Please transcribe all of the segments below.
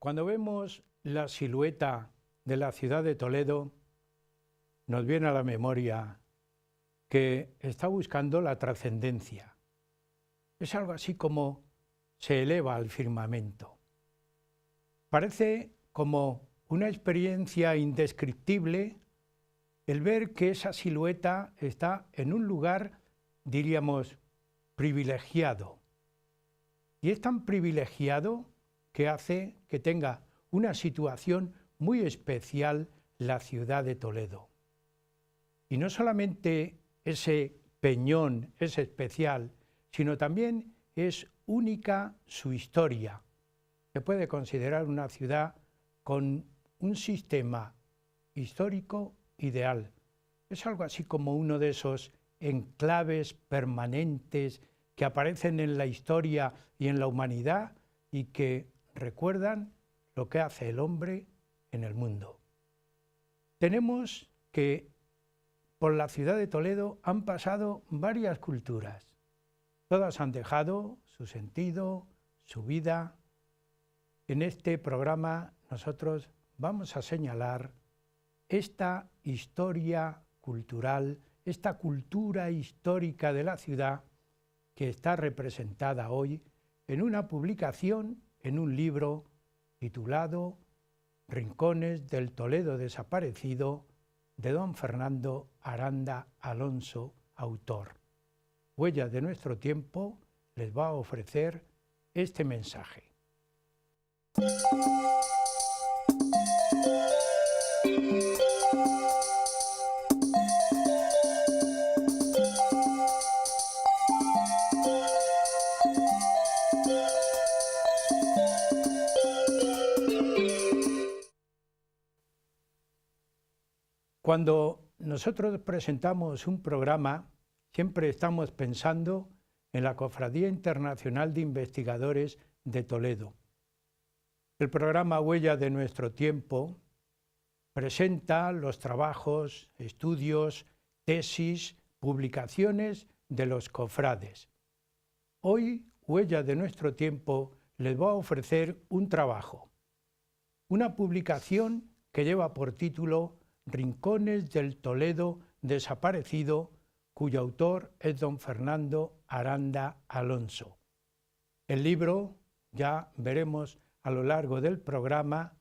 Cuando vemos la silueta de la ciudad de Toledo, nos viene a la memoria que está buscando la trascendencia. Es algo así como se eleva al firmamento. Parece como una experiencia indescriptible el ver que esa silueta está en un lugar, diríamos, privilegiado. Y es tan privilegiado que hace que tenga una situación muy especial la ciudad de Toledo. Y no solamente ese peñón es especial, sino también es única su historia. Se puede considerar una ciudad con un sistema histórico ideal. Es algo así como uno de esos enclaves permanentes que aparecen en la historia y en la humanidad y que recuerdan lo que hace el hombre en el mundo. Tenemos que por la ciudad de Toledo han pasado varias culturas. Todas han dejado su sentido, su vida. En este programa nosotros vamos a señalar esta historia cultural, esta cultura histórica de la ciudad que está representada hoy en una publicación, en un libro titulado Rincones del Toledo desaparecido, de don Fernando Aranda Alonso, autor. Huella de nuestro tiempo les va a ofrecer este mensaje. Cuando nosotros presentamos un programa, siempre estamos pensando en la Cofradía Internacional de Investigadores de Toledo. El programa Huella de nuestro tiempo presenta los trabajos, estudios, tesis, publicaciones de los cofrades. Hoy, Huella de nuestro tiempo les va a ofrecer un trabajo, una publicación que lleva por título Rincones del Toledo desaparecido, cuyo autor es don Fernando Aranda Alonso. El libro, ya veremos a lo largo del programa,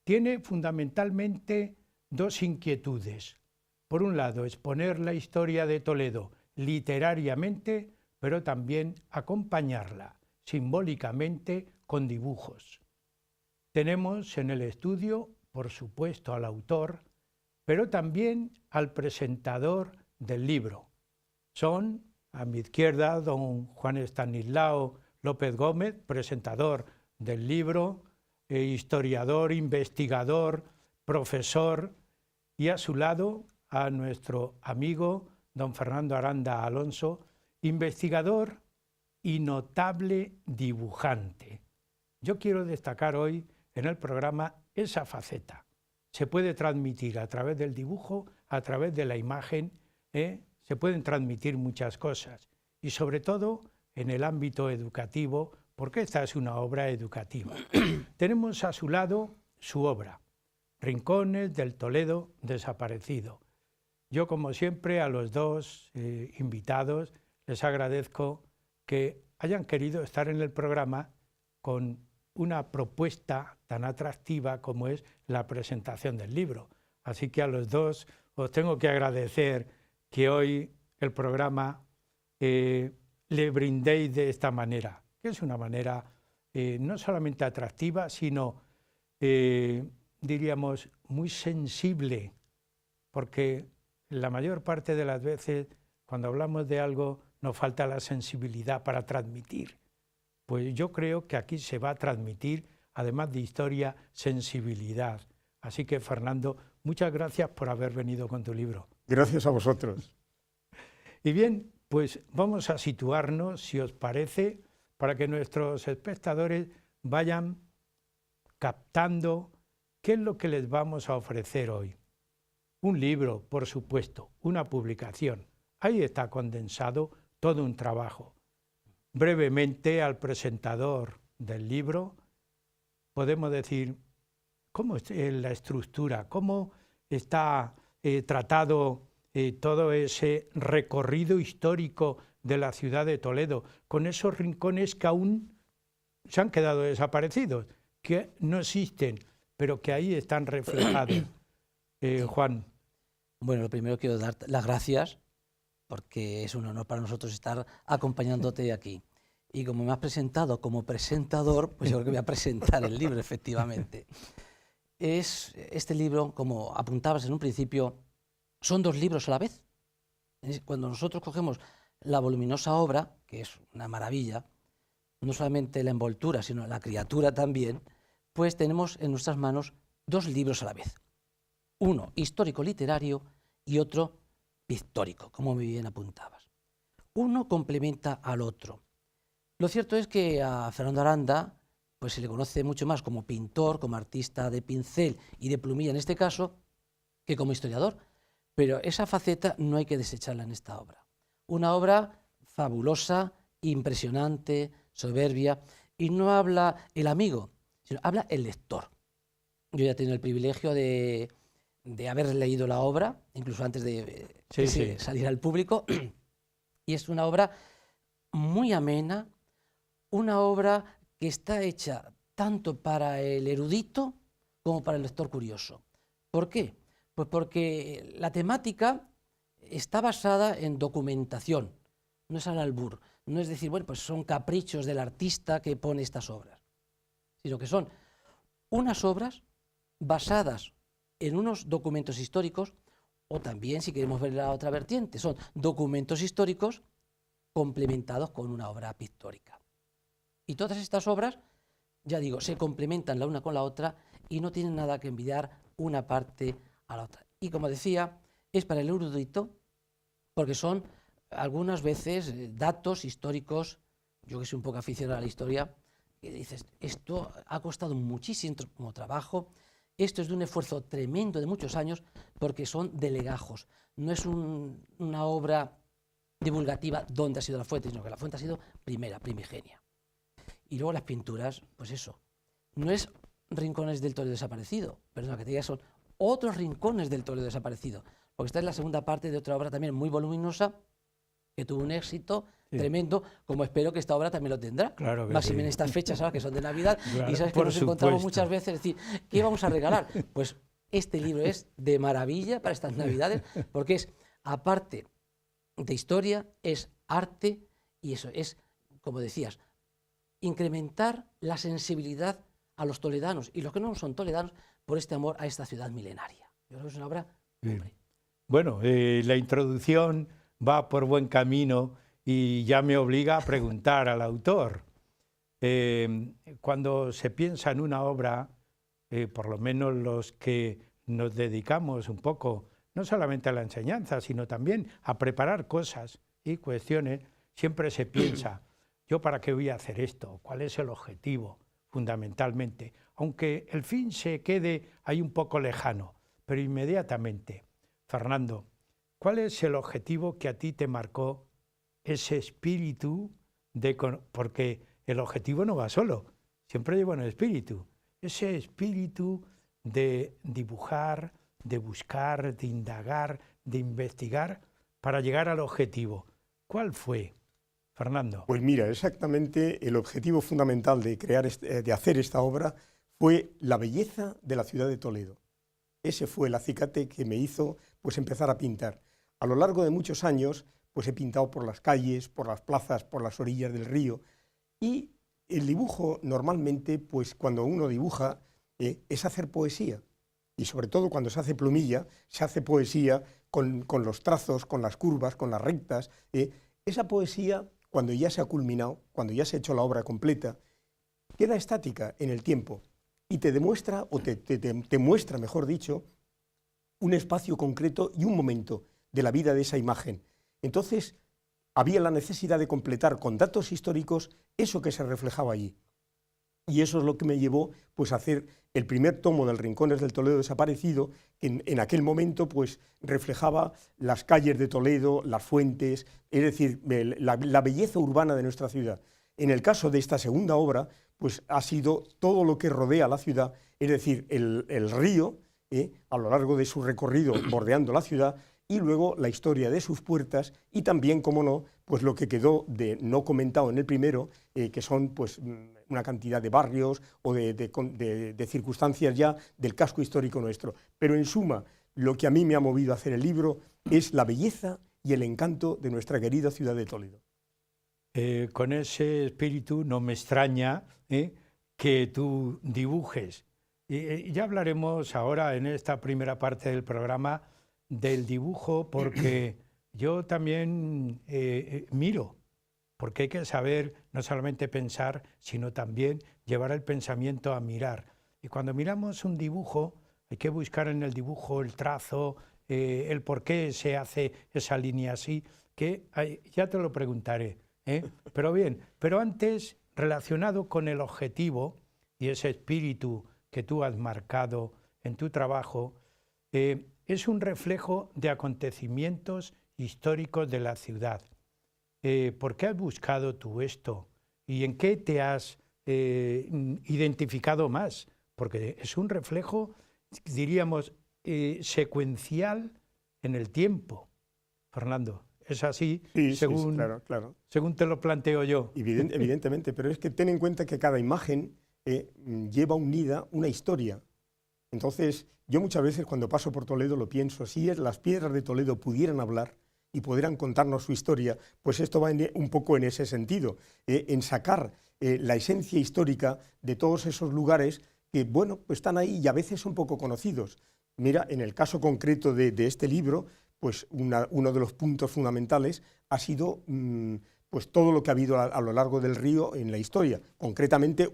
tiene fundamentalmente dos inquietudes. Por un lado, exponer la historia de Toledo literariamente, pero también acompañarla simbólicamente con dibujos. Tenemos en el estudio, por supuesto, al autor, pero también al presentador del libro. Son, a mi izquierda, don Juan Estanislao López Gómez, presentador del libro, historiador, investigador, profesor, y a su lado a nuestro amigo don Fernando Aranda Alonso, investigador y notable dibujante. Yo quiero destacar hoy en el programa esa faceta. Se puede transmitir a través del dibujo, a través de la imagen, se pueden transmitir muchas cosas y sobre todo en el ámbito educativo, porque esta es una obra educativa. Tenemos a su lado su obra, Rincones del Toledo desaparecido. Yo, como siempre, a los dos invitados les agradezco que hayan querido estar en el programa con una propuesta tan atractiva como es la presentación del libro. Así que a los dos os tengo que agradecer que hoy el programa le brindéis de esta manera, que es una manera no solamente atractiva, sino, diríamos, muy sensible, porque la mayor parte de las veces, cuando hablamos de algo, nos falta la sensibilidad para transmitir. Pues yo creo que aquí se va a transmitir, además de historia, sensibilidad. Así que, Fernando, muchas gracias por haber venido con tu libro. Gracias a vosotros. Y bien, pues vamos a situarnos, si os parece, para que nuestros espectadores vayan captando qué es lo que les vamos a ofrecer hoy. Un libro, por supuesto, una publicación. Ahí está condensado todo un trabajo. Brevemente al presentador del libro, podemos decir cómo es la estructura, cómo está tratado todo ese recorrido histórico de la ciudad de Toledo, con esos rincones que aún se han quedado desaparecidos, que no existen, pero que ahí están reflejados. Juan. Bueno, lo primero quiero dar las gracias, porque es un honor para nosotros estar acompañándote aquí. Y como me has presentado como presentador, pues yo creo que voy a presentar el libro, efectivamente. Este libro, como apuntabas en un principio, son 2 libros a la vez. Cuando nosotros cogemos la voluminosa obra, que es una maravilla, no solamente la envoltura, sino la criatura también, pues tenemos en nuestras manos 2 libros a la vez. Uno histórico-literario y otro pictórico, como muy bien apuntabas. Uno complementa al otro. Lo cierto es que a Fernando Aranda pues se le conoce mucho más como pintor, como artista de pincel y de plumilla en este caso, que como historiador. Pero esa faceta no hay que desecharla en esta obra. Una obra fabulosa, impresionante, soberbia, y no habla el amigo, sino habla el lector. Yo ya he tenido el privilegio de haber leído la obra, incluso antes de salir al público, y es una obra muy amena, una obra que está hecha tanto para el erudito como para el lector curioso. ¿Por qué? Pues porque la temática está basada en documentación, no es al albur, no es decir, bueno, pues son caprichos del artista que pone estas obras, sino que son unas obras basadas en unos documentos históricos, o también, si queremos ver la otra vertiente, son documentos históricos complementados con una obra pictórica. Y todas estas obras, ya digo, se complementan la una con la otra y no tienen nada que envidiar una parte a la otra. Y como decía, es para el erudito porque son algunas veces datos históricos, yo que soy un poco aficionado a la historia, que dices, esto ha costado muchísimo trabajo, esto es de un esfuerzo tremendo de muchos años porque son de legajos, no es una obra divulgativa donde ha sido la fuente, sino que la fuente ha sido primigenia. Y luego las pinturas, pues eso, no es rincones del Toledo desaparecido, pero lo que te diga son otros rincones del Toledo desaparecido, porque esta es la segunda parte de otra obra también muy voluminosa, que tuvo un éxito tremendo, como espero que esta obra también lo tendrá. Claro que máxime sí. en estas fechas, ¿sabes? Que son de Navidad, Claro, y sabes que nos encontramos supuesto. muchas veces, decir, ¿qué vamos a regalar? Pues este libro es de maravilla para estas Navidades, porque es, aparte de historia, es arte, y eso es, como decías, incrementar la sensibilidad a los toledanos, y los que no son toledanos, por este amor a esta ciudad milenaria. Yo creo que es una obra... Bueno, la introducción va por buen camino y ya me obliga a preguntar al autor. Cuando se piensa en una obra, por lo menos los que nos dedicamos un poco, no solamente a la enseñanza, sino también a preparar cosas y cuestiones, siempre se piensa, ¿yo para qué voy a hacer esto? ¿Cuál es el objetivo, fundamentalmente? Aunque el fin se quede ahí un poco lejano, pero inmediatamente. Fernando, ¿cuál es el objetivo que a ti te marcó ese espíritu porque el objetivo no va solo, siempre lleva un espíritu, ese espíritu de dibujar, de buscar, de indagar, de investigar para llegar al objetivo? ¿Cuál fue, Fernando? Pues mira, exactamente el objetivo fundamental de hacer esta obra fue la belleza de la ciudad de Toledo. Ese fue el acicate que me hizo pues empezar a pintar. A lo largo de muchos años pues he pintado por las calles, por las plazas, por las orillas del río, y el dibujo normalmente, pues cuando uno dibuja, es hacer poesía, y sobre todo cuando se hace plumilla, se hace poesía con los trazos, con las curvas, con las rectas. Esa poesía, cuando ya se ha culminado, cuando ya se ha hecho la obra completa, queda estática en el tiempo y te demuestra, o te muestra, mejor dicho, un espacio concreto y un momento de la vida de esa imagen. Entonces, había la necesidad de completar con datos históricos eso que se reflejaba allí. Y eso es lo que me llevó pues, a hacer el primer tomo del Rincones del Toledo desaparecido, que en aquel momento pues, reflejaba las calles de Toledo, las fuentes, es decir, la belleza urbana de nuestra ciudad. En el caso de esta segunda obra, pues ha sido todo lo que rodea la ciudad, es decir, el río, a lo largo de su recorrido bordeando la ciudad, y luego la historia de sus puertas y también, como no, pues lo que quedó de no comentado en el primero, que son pues una cantidad de barrios o de circunstancias ya del casco histórico nuestro. Pero en suma, lo que a mí me ha movido a hacer el libro es la belleza y el encanto de nuestra querida ciudad de Toledo. Con ese espíritu no me extraña que tú dibujes. Ya hablaremos ahora en esta primera parte del programa del dibujo, porque yo también miro, porque hay que saber no solamente pensar, sino también llevar el pensamiento a mirar. Y cuando miramos un dibujo, hay que buscar en el dibujo el trazo, el por qué se hace esa línea así, que ya te lo preguntaré. Pero bien, pero antes, relacionado con el objetivo y ese espíritu que tú has marcado en tu trabajo, es un reflejo de acontecimientos históricos de la ciudad. ¿Por qué has buscado tú esto? ¿Y en qué te has identificado más? Porque es un reflejo, diríamos, secuencial en el tiempo. Fernando, ¿es así? Sí, según, sí, claro, claro. Según te lo planteo yo. Evidentemente, pero es que ten en cuenta que cada imagen lleva unida una historia. Entonces, yo muchas veces cuando paso por Toledo lo pienso, si las piedras de Toledo pudieran hablar y pudieran contarnos su historia, pues esto va un poco en ese sentido, en sacar la esencia histórica de todos esos lugares que, bueno, pues están ahí y a veces son poco conocidos. Mira, en el caso concreto de este libro, pues uno de los puntos fundamentales ha sido pues todo lo que ha habido a lo largo del río en la historia, concretamente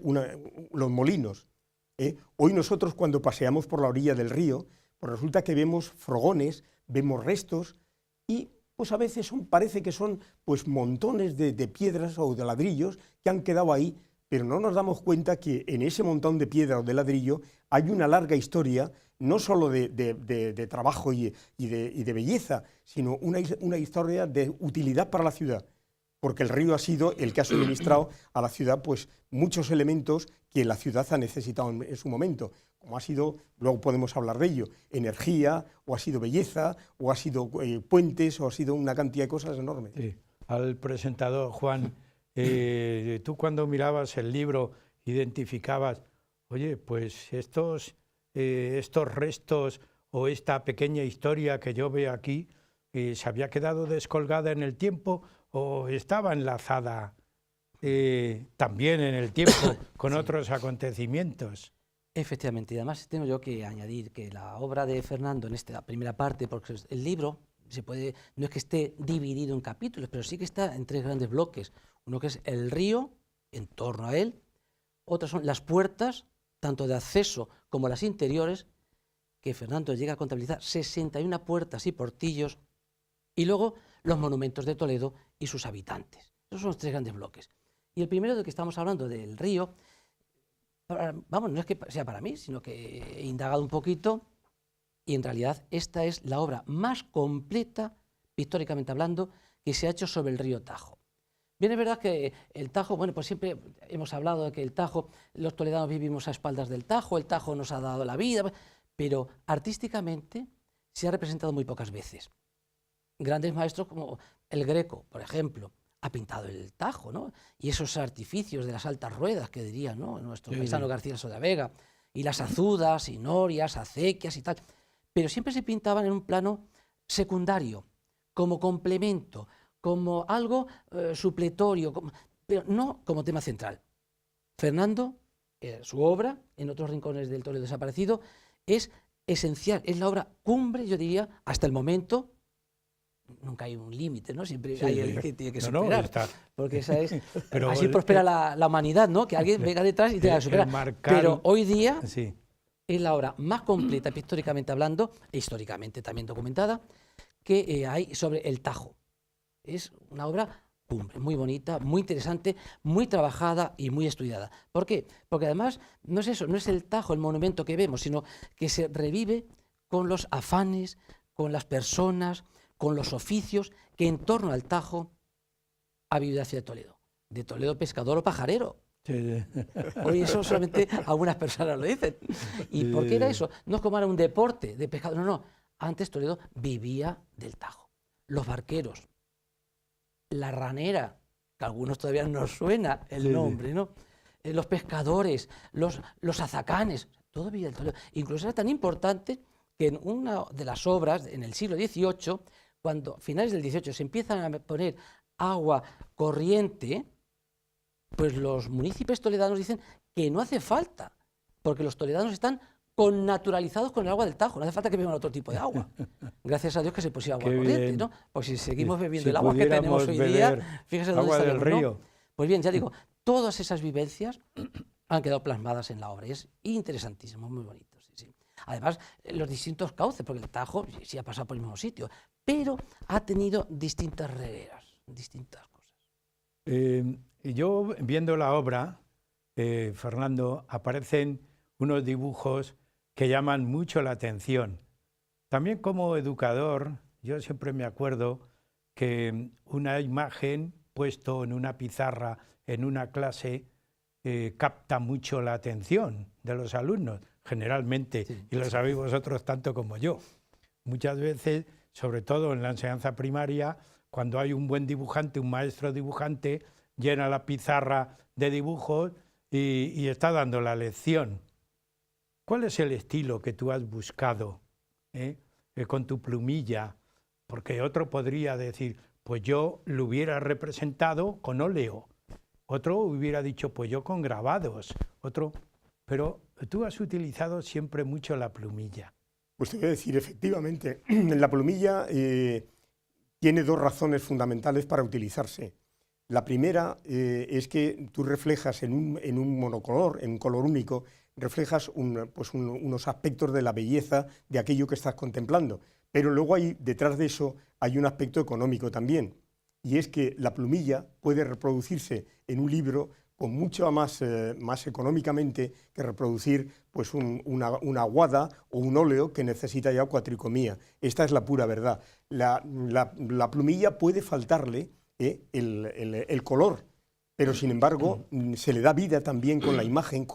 los molinos. Hoy nosotros cuando paseamos por la orilla del río, pues resulta que vemos frogones, vemos restos y pues a veces parece que son pues montones de piedras o de ladrillos que han quedado ahí, pero no nos damos cuenta que en ese montón de piedra o de ladrillo hay una larga historia, no solo de trabajo y de belleza, sino una historia de utilidad para la ciudad, porque el río ha sido el que ha suministrado a la ciudad pues muchos elementos que la ciudad ha necesitado en su momento, como ha sido, luego podemos hablar de ello, energía, o ha sido belleza, o ha sido puentes, o ha sido una cantidad de cosas enormes. Sí. Al presentador, Juan, tú cuando mirabas el libro identificabas, oye, pues estos restos o esta pequeña historia que yo veo aquí, ¿se había quedado descolgada en el tiempo o estaba enlazada también en el tiempo con sí. otros acontecimientos? Efectivamente, y además tengo yo que añadir que la obra de Fernando en esta primera parte, porque el libro no es que esté dividido en capítulos, pero sí que está en tres grandes bloques. Uno que es el río, en torno a él, otras son las puertas, tanto de acceso como las interiores, que Fernando llega a contabilizar 61 puertas y portillos, y luego los monumentos de Toledo y sus habitantes. Esos son los tres grandes bloques. Y el primero del que estamos hablando, del río, vamos, no es que sea para mí, sino que he indagado un poquito y en realidad esta es la obra más completa, históricamente hablando, que se ha hecho sobre el río Tajo. Bien, es verdad que el Tajo, bueno, pues siempre hemos hablado de que el Tajo, los toledanos vivimos a espaldas del Tajo, el Tajo nos ha dado la vida, pero artísticamente se ha representado muy pocas veces. Grandes maestros como el Greco, por ejemplo, ha pintado el Tajo, ¿no? Y esos artificios de las altas ruedas, que diría, ¿no?, nuestro paisano García Soda Vega, y las azudas, y norias, acequias y tal, pero siempre se pintaban en un plano secundario, como complemento, como algo supletorio, pero no como tema central. Fernando, su obra, en otros rincones del Toledo desaparecido, es esencial, es la obra cumbre, yo diría, hasta el momento. Nunca hay un límite, ¿no? Siempre hay el que tiene que superar, porque esa es, pero así prospera la humanidad, ¿no? Que alguien venga detrás y tenga que superar. Pero hoy día es la obra más completa, históricamente hablando, e históricamente también documentada, que hay sobre el Tajo. Es una obra cumbre, muy bonita, muy interesante, muy trabajada y muy estudiada. ¿Por qué? Porque además no es eso, no es el Tajo, el monumento que vemos, sino que se revive con los afanes, con las personas, con los oficios que en torno al Tajo ha vivido la ciudad de Toledo. De Toledo pescador o pajarero, Sí. Hoy eso solamente algunas personas lo dicen. ¿Y por qué era eso? No es como era un deporte de pescado, no, no. Antes Toledo vivía del Tajo. Los barqueros, la ranera, que a algunos todavía no suena el nombre, ¿no? Los pescadores, los azacanes, todo vivía del Toledo. Incluso era tan importante que en una de las obras, en el siglo XVIII, cuando a finales del XVIII se empiezan a poner agua corriente, pues los municipios toledanos dicen que no hace falta, porque los toledanos están connaturalizados con el agua del Tajo, no hace falta que beban otro tipo de agua. Gracias a Dios que se pusiera agua corriente, ¿no? Pues si seguimos bebiendo el agua que tenemos hoy día, fíjese dónde agua del estaríamos, río. ¿no? Pues bien, ya digo, todas esas vivencias han quedado plasmadas en la obra y es interesantísimo, muy bonito. Sí, sí. Además, los distintos cauces, porque el Tajo sí ha pasado por el mismo sitio, pero ha tenido distintas regueras, distintas cosas. Yo, viendo la obra, Fernando, aparecen unos dibujos que llaman mucho la atención. También como educador, yo siempre me acuerdo que una imagen puesto en una pizarra en una clase capta mucho la atención de los alumnos, generalmente, sí, y lo sabéis vosotros tanto como yo. Muchas veces, sobre todo en la enseñanza primaria, cuando hay un buen dibujante, un maestro dibujante, llena la pizarra de dibujos y está dando la lección. ¿Cuál es el estilo que tú has buscado con tu plumilla? Porque otro podría decir, pues yo lo hubiera representado con óleo. Otro hubiera dicho, pues yo con grabados. Otro, pero tú has utilizado siempre mucho la plumilla. Pues te voy a decir, efectivamente, la plumilla tiene dos razones fundamentales para utilizarse. La primera es que tú reflejas en un monocolor, en un color único, reflejas unos aspectos de la belleza de aquello que estás contemplando. Pero luego detrás de eso hay un aspecto económico también, y es que la plumilla puede reproducirse en un libro con mucho más económicamente que reproducir pues una aguada o un óleo que necesita ya cuatricomía. Esta es la pura verdad. La plumilla puede faltarle el color, pero sin embargo se le da vida también con la imagen,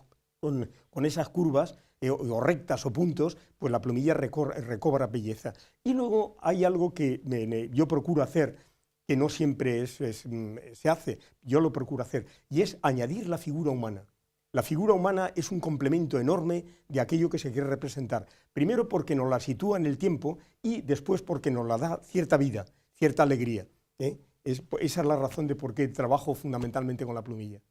con esas curvas o rectas o puntos, pues la plumilla recobra belleza. Y luego hay algo que yo procuro hacer, que no siempre se hace, yo lo procuro hacer, y es añadir la figura humana. La figura humana es un complemento enorme de aquello que se quiere representar. Primero porque nos la sitúa en el tiempo y después porque nos la da cierta vida, cierta alegría. Esa es la razón de por qué trabajo fundamentalmente con la plumilla.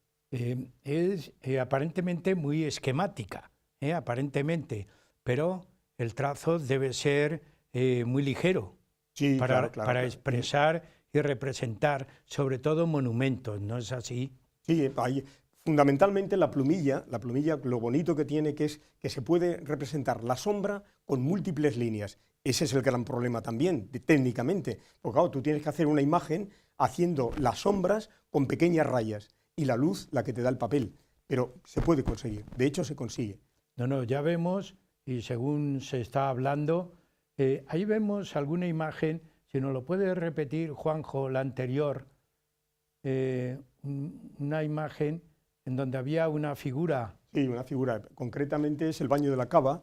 Es aparentemente muy esquemática, aparentemente, pero el trazo debe ser muy ligero, sí, para expresar y representar, sobre todo monumentos, ¿no es así? Sí, fundamentalmente la plumilla, lo bonito que tiene que es que se puede representar la sombra con múltiples líneas. Ese es el gran problema también, técnicamente, porque claro, tú tienes que hacer una imagen haciendo las sombras con pequeñas rayas y la luz la que te da el papel, pero se puede conseguir, de hecho se consigue. No, ya vemos, y según se está hablando, ahí vemos alguna imagen. Si nos lo puede repetir, Juanjo, la anterior, una imagen en donde había una figura. Sí, una figura. Concretamente es el baño de la cava,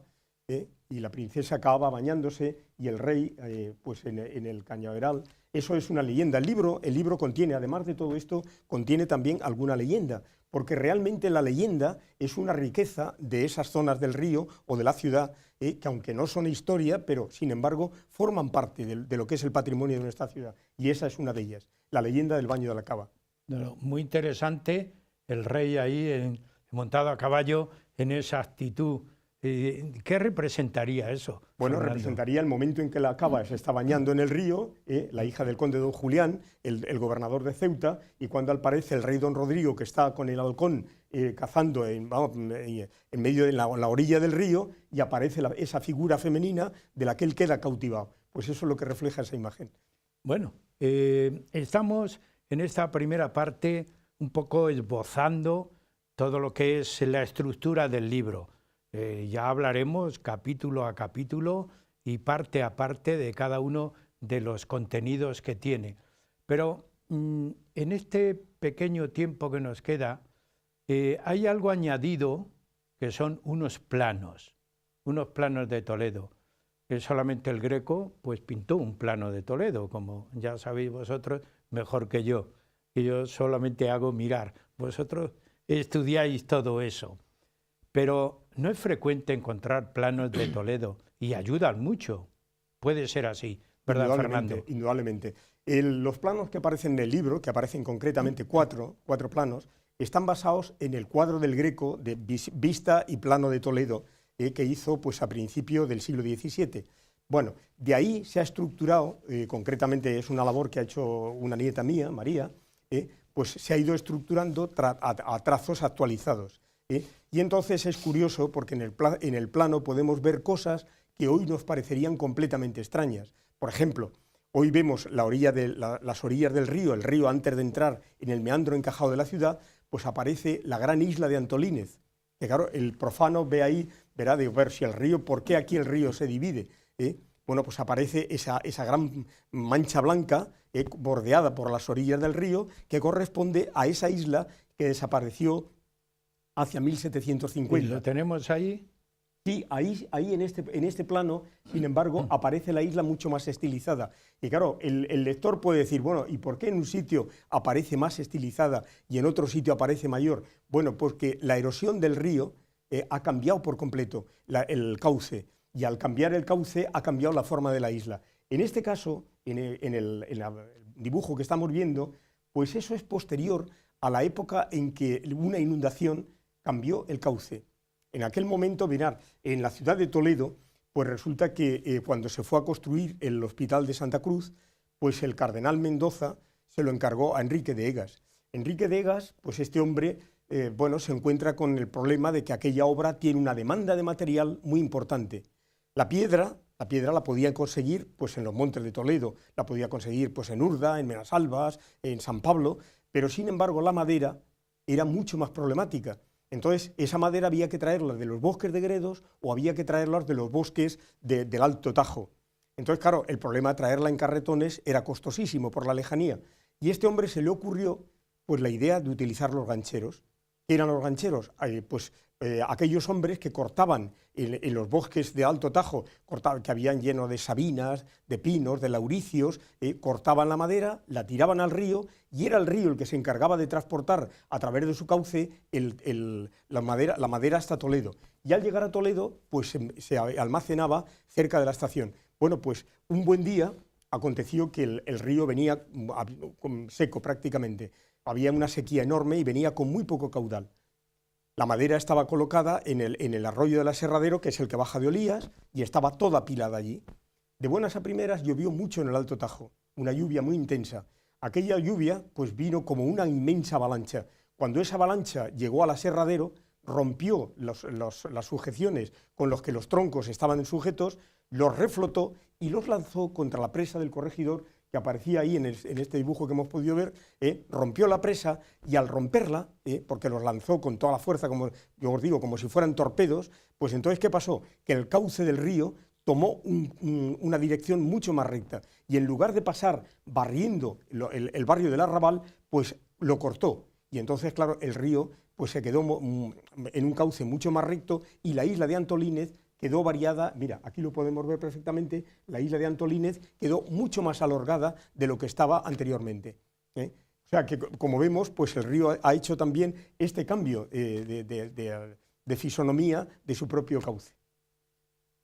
y la princesa Cava bañándose y el rey pues en el cañaveral. Eso es una leyenda. El libro contiene, además de todo esto, contiene también alguna leyenda, porque realmente la leyenda es una riqueza de esas zonas del río o de la ciudad, que aunque no son historia, pero sin embargo forman parte de lo que es el patrimonio de nuestra ciudad, y esa es una de ellas, la leyenda del baño de la cava. Muy interesante, el rey ahí montado a caballo en esa actitud. ¿Qué representaría eso? Bueno, Fernando? Representaría el momento en que la cava se está bañando en el río, la hija del conde don Julián, el gobernador de Ceuta, y cuando aparece el rey don Rodrigo, que está con el halcón cazando en medio de la orilla del río, y aparece esa figura femenina de la que él queda cautivado. Pues eso es lo que refleja esa imagen. Bueno, estamos en esta primera parte un poco esbozando todo lo que es la estructura del libro. Ya hablaremos capítulo a capítulo y parte a parte de cada uno de los contenidos que tiene. Pero en este pequeño tiempo que nos queda, Hay algo añadido que son unos planos de Toledo. Solamente el Greco pues pintó un plano de Toledo, como ya sabéis vosotros mejor que yo. Y yo solamente hago mirar. Vosotros estudiáis todo eso. Pero no es frecuente encontrar planos de Toledo y ayudan mucho. Puede ser así, ¿verdad, Fernando? Indudablemente. Los planos que aparecen en el libro, que aparecen concretamente cuatro planos, están basados en el cuadro del Greco de Vista y Plano de Toledo, que hizo pues, a principios del siglo XVII. Bueno, de ahí se ha estructurado, concretamente es una labor que ha hecho una nieta mía, María, pues se ha ido estructurando a trazos actualizados. Y entonces es curioso porque en el plano podemos ver cosas que hoy nos parecerían completamente extrañas. Por ejemplo, hoy vemos las orillas del río, el río antes de entrar en el meandro encajado de la ciudad, pues aparece la gran isla de Antolínez. Que claro, el profano ve ahí, verá de ver si el río, ¿por qué aquí el río se divide? Bueno, pues aparece esa gran mancha blanca bordeada por las orillas del río que corresponde a esa isla que desapareció hacia 1750. ¿Y lo tenemos ahí? Sí, ahí en este plano, sin embargo, aparece la isla mucho más estilizada. Y claro, el lector puede decir, bueno, ¿y por qué en un sitio aparece más estilizada y en otro sitio aparece mayor? Bueno, porque la erosión del río ha cambiado por completo el cauce, y al cambiar el cauce ha cambiado la forma de la isla. En este caso, en el dibujo que estamos viendo, pues eso es posterior a la época en que una inundación cambió el cauce. En aquel momento, mirad, en la ciudad de Toledo, pues resulta que cuando se fue a construir el Hospital de Santa Cruz, pues el cardenal Mendoza se lo encargó a Enrique de Egas. Enrique de Egas, pues este hombre, bueno, se encuentra con el problema de que aquella obra tiene una demanda de material muy importante. La piedra la podía conseguir pues, en los montes de Toledo, la podía conseguir pues, en Urda, en Menasalvas, en San Pablo, pero sin embargo la madera era mucho más problemática. Entonces, esa madera había que traerla de los bosques de Gredos o había que traerla de los bosques del Alto Tajo. Entonces, claro, el problema de traerla en carretones era costosísimo por la lejanía. Y a este hombre se le ocurrió pues, la idea de utilizar los gancheros. ¿Qué eran los gancheros? Aquellos hombres que cortaban en los bosques de Alto Tajo, que habían lleno de sabinas, de pinos, de lauricios, cortaban la madera, la tiraban al río y era el río el que se encargaba de transportar a través de su cauce la madera hasta Toledo. Y al llegar a Toledo, pues se almacenaba cerca de la estación. Bueno, pues un buen día aconteció que el río venía seco prácticamente. Había una sequía enorme y venía con muy poco caudal. La madera estaba colocada en el arroyo del Aserradero, que es el que baja de Olías, y estaba toda apilada allí. De buenas a primeras llovió mucho en el Alto Tajo, una lluvia muy intensa. Aquella lluvia pues vino como una inmensa avalancha. Cuando esa avalancha llegó al Aserradero, rompió las sujeciones con los que los troncos estaban sujetos, los reflotó y los lanzó contra la presa del Corregidor, que aparecía ahí en este dibujo que hemos podido ver, rompió la presa y al romperla, porque los lanzó con toda la fuerza, como yo os digo, como si fueran torpedos, pues entonces ¿qué pasó? Que el cauce del río tomó una dirección mucho más recta y en lugar de pasar barriendo el barrio del Arrabal, pues lo cortó. Y entonces, claro, el río pues se quedó en un cauce mucho más recto y la isla de Antolínez quedó variada, mira, aquí lo podemos ver perfectamente, la isla de Antolínez quedó mucho más alargada de lo que estaba anteriormente. O sea que, como vemos, pues el río ha hecho también este cambio de fisonomía de su propio cauce.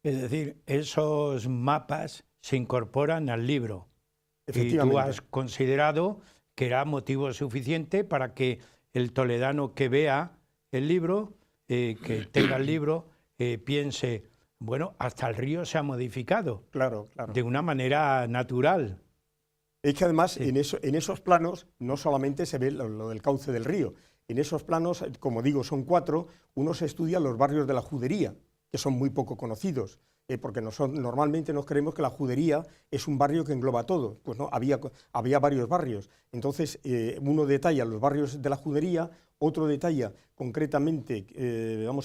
Es decir, esos mapas se incorporan al libro. Efectivamente. Y tú has considerado que era motivo suficiente para que el toledano que vea el libro, que tenga el libro, piense, bueno, hasta el río se ha modificado. Claro, claro. De una manera natural. Es que además Sí. en esos planos no solamente se ve lo del cauce del río, en esos planos, como digo, son 4, uno se estudia los barrios de la Judería, que son muy poco conocidos, porque normalmente nos creemos que la Judería es un barrio que engloba todo, pues no, había varios barrios. Entonces, uno detalla los barrios de la Judería, otro detalla concretamente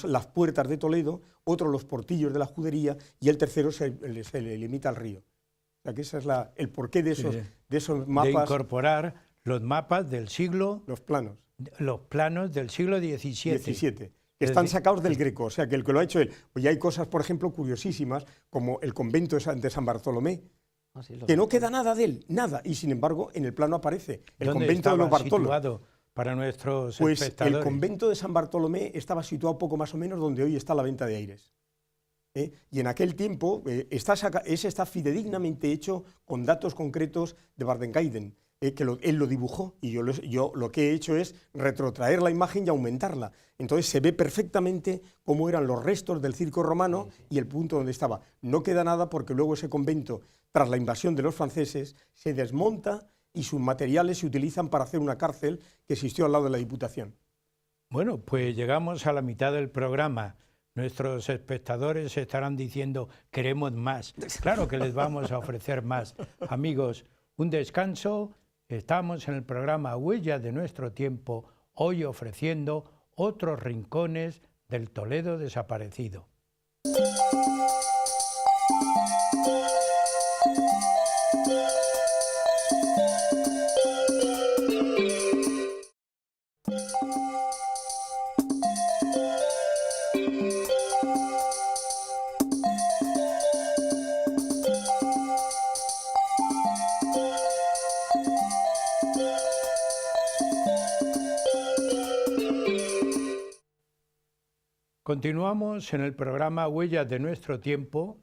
las puertas de Toledo, otro los portillos de la Judería y el tercero se le limita al río. O sea que ese es el porqué de esos mapas. De incorporar los mapas del siglo Los planos. los planos del siglo XVII. Que están sacados del Greco, o sea, que el que lo ha hecho él. Pues ya hay cosas, por ejemplo, curiosísimas, como el convento de San Bartolomé, que no queda nada de él, nada, y sin embargo en el plano aparece el convento de los Bartolos. Para nuestros pues espectadores. El convento de San Bartolomé estaba situado poco más o menos donde hoy está la Venta de Aires. Y en aquel tiempo ese está fidedignamente hecho con datos concretos de Bardengaiden, que él lo dibujó, y yo lo que he hecho es retrotraer la imagen y aumentarla. Entonces se ve perfectamente cómo eran los restos del circo romano y el punto donde estaba. No queda nada porque luego ese convento, tras la invasión de los franceses, se desmonta y sus materiales se utilizan para hacer una cárcel que existió al lado de la Diputación. Bueno, pues llegamos a la mitad del programa. Nuestros espectadores estarán diciendo, queremos más. Claro que les vamos a ofrecer más. Amigos, un descanso. Estamos en el programa Huellas de nuestro tiempo, hoy ofreciendo otros rincones del Toledo desaparecido. Continuamos en el programa Huellas de nuestro tiempo,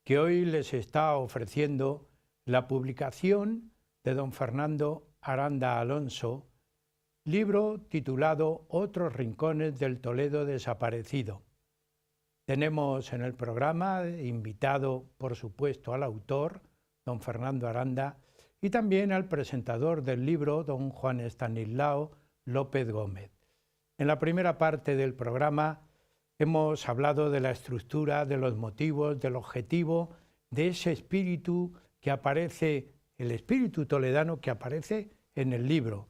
que hoy les está ofreciendo la publicación de don Fernando Aranda Alonso, libro titulado Otros rincones del Toledo desaparecido. Tenemos en el programa invitado, por supuesto, al autor, don Fernando Aranda, y también al presentador del libro, don Juan Estanislao López Gómez. En la primera parte del programa hemos hablado de la estructura, de los motivos, del objetivo, de ese espíritu que aparece, el espíritu toledano que aparece en el libro.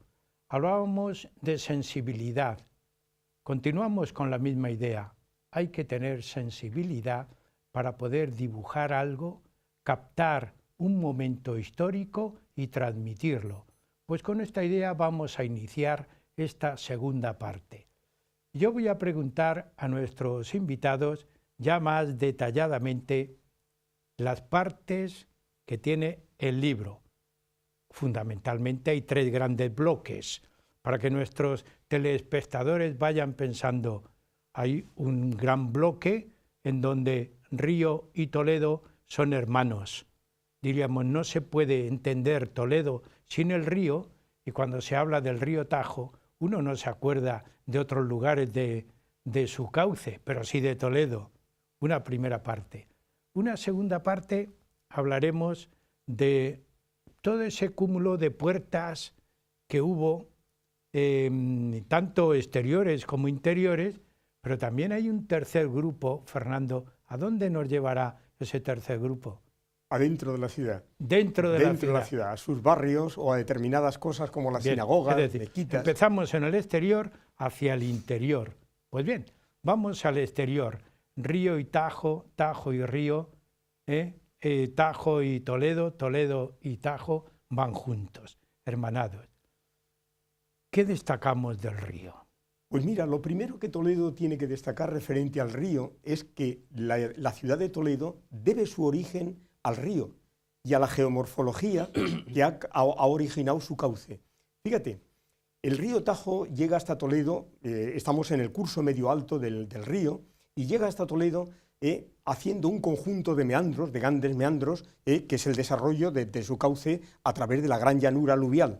Hablábamos de sensibilidad. Continuamos con la misma idea. Hay que tener sensibilidad para poder dibujar algo, captar un momento histórico y transmitirlo. Pues con esta idea vamos a iniciar esta segunda parte. Yo voy a preguntar a nuestros invitados ya más detalladamente las partes que tiene el libro. Fundamentalmente hay 3 grandes bloques para que nuestros telespectadores vayan pensando. Hay un gran bloque en donde Río y Toledo son hermanos. Diríamos, no se puede entender Toledo sin el río, y cuando se habla del río Tajo, uno no se acuerda de otros lugares de su cauce, pero sí de Toledo. Una primera parte. Una segunda parte hablaremos de todo ese cúmulo de puertas que hubo, tanto exteriores como interiores, pero también hay un tercer grupo. Fernando, ¿a dónde nos llevará ese tercer grupo? Adentro de la ciudad. Dentro de la ciudad, a sus barrios o a determinadas cosas como la sinagoga, es decir, mezquitas. Empezamos en el exterior hacia el interior. Pues bien, vamos al exterior. Río y Tajo, Tajo y Río, Tajo y Toledo, Toledo y Tajo van juntos, hermanados. ¿Qué destacamos del río? Pues mira, lo primero que Toledo tiene que destacar referente al río es que la ciudad de Toledo debe su origen al río y a la geomorfología que ha originado su cauce. Fíjate, el río Tajo llega hasta Toledo, estamos en el curso medio alto del río, y llega hasta Toledo haciendo un conjunto de meandros, de grandes meandros, que es el desarrollo de su cauce a través de la gran llanura aluvial.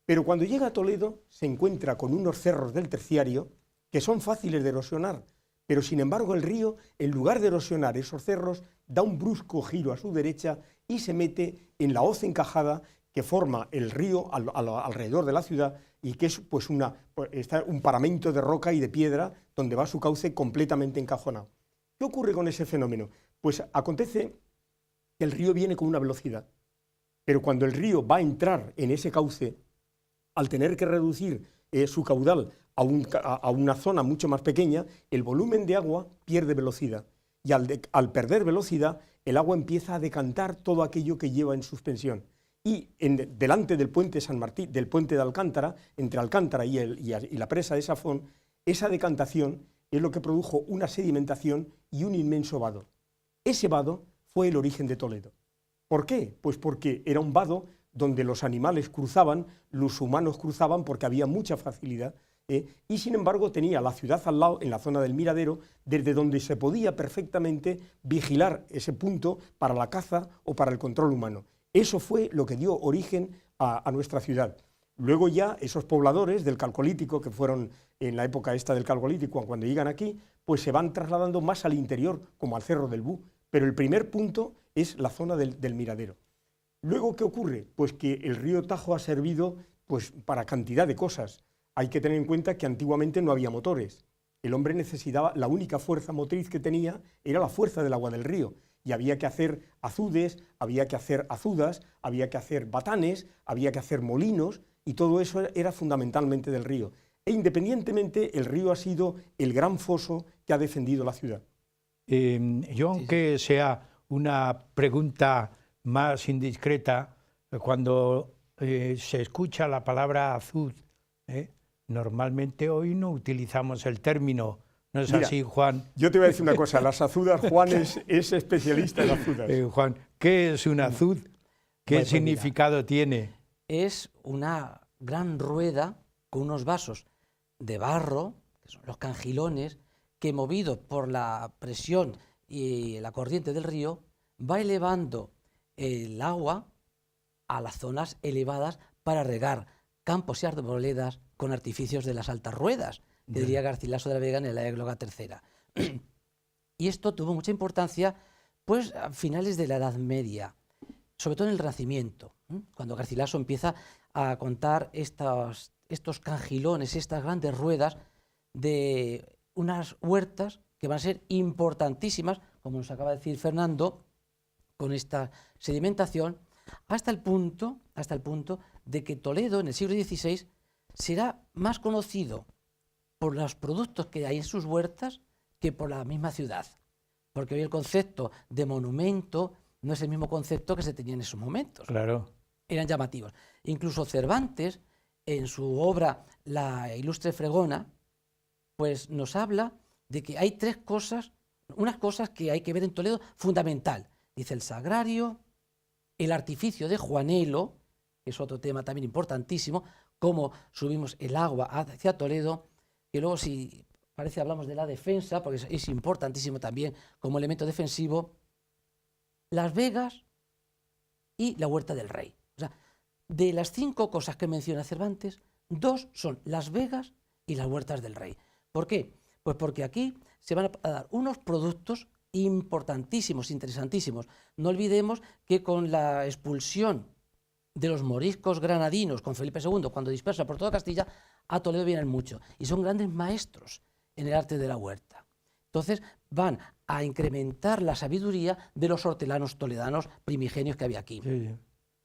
Pero cuando llega a Toledo se encuentra con unos cerros del terciario que son fáciles de erosionar, pero sin embargo el río, en lugar de erosionar esos cerros, da un brusco giro a su derecha y se mete en la hoz encajada que forma el río alrededor de la ciudad y que es pues un paramento de roca y de piedra donde va su cauce completamente encajonado. ¿Qué ocurre con ese fenómeno? Pues acontece que el río viene con una velocidad, pero cuando el río va a entrar en ese cauce, al tener que reducir su caudal a una zona mucho más pequeña, el volumen de agua pierde velocidad. Y al perder velocidad, el agua empieza a decantar todo aquello que lleva en suspensión. y delante del puente San Martín, del puente de Alcántara, entre Alcántara y la presa de Safón, esa decantación es lo que produjo una sedimentación y un inmenso vado. Ese vado fue el origen de Toledo. ¿Por qué? Pues porque era un vado donde los animales cruzaban, los humanos cruzaban porque había mucha facilidad, y sin embargo tenía la ciudad al lado, en la zona del Miradero, desde donde se podía perfectamente vigilar ese punto para la caza o para el control humano. Eso fue lo que dio origen a nuestra ciudad. Luego ya esos pobladores del Calcolítico, que fueron en la época esta del Calcolítico, cuando llegan aquí, pues se van trasladando más al interior, como al Cerro del Bú. Pero el primer punto es la zona del Miradero. Luego, ¿qué ocurre? Pues que el río Tajo ha servido pues, para cantidad de cosas. Hay que tener en cuenta que antiguamente no había motores. El hombre necesitaba, la única fuerza motriz que tenía era la fuerza del agua del río. Y había que hacer azudes, había que hacer azudas, había que hacer batanes, había que hacer molinos, y todo eso era fundamentalmente del río. E independientemente, el río ha sido el gran foso que ha defendido la ciudad. Yo, aunque sea una pregunta más indiscreta, cuando se escucha la palabra azud, normalmente hoy no utilizamos el término. ¿No es así, Juan? Yo te voy a decir una cosa, las azudas, Juan es especialista en azudas. Juan, ¿qué es un azud? ¿Qué Pues significado tiene? Es una gran rueda con unos vasos de barro, que son los cangilones, que movido por la presión y la corriente del río, va elevando el agua a las zonas elevadas para regar campos y arboledas con artificios de las altas ruedas, que diría Garcilaso de la Vega en la Égloga III. Y esto tuvo mucha importancia pues, a finales de la Edad Media, sobre todo en el Renacimiento, cuando Garcilaso empieza a contar estos cangilones, estas grandes ruedas de unas huertas que van a ser importantísimas, como nos acaba de decir Fernando, con esta sedimentación, hasta el punto de que Toledo en el siglo XVI será más conocido por los productos que hay en sus huertas que por la misma ciudad, porque hoy el concepto de monumento no es el mismo concepto que se tenía en esos momentos. Claro. Eran llamativos. Incluso Cervantes, en su obra La Ilustre Fregona, pues nos habla de que hay unas cosas que hay que ver en Toledo fundamental. Dice el sagrario, el artificio de Juanelo, que es otro tema también importantísimo, cómo subimos el agua hacia Toledo, y luego si parece hablamos de la defensa, porque es importantísimo también como elemento defensivo, Las Vegas y la Huerta del Rey. O sea, de las 5 cosas que menciona Cervantes, 2 son Las Vegas y las Huertas del Rey. ¿Por qué? Pues porque aquí se van a dar unos productos importantísimos, interesantísimos. No olvidemos que con la expulsión de los moriscos granadinos con Felipe II, cuando dispersa por toda Castilla, a Toledo vienen mucho. Y son grandes maestros en el arte de la huerta. Entonces van a incrementar la sabiduría de los hortelanos toledanos primigenios que había aquí. Sí.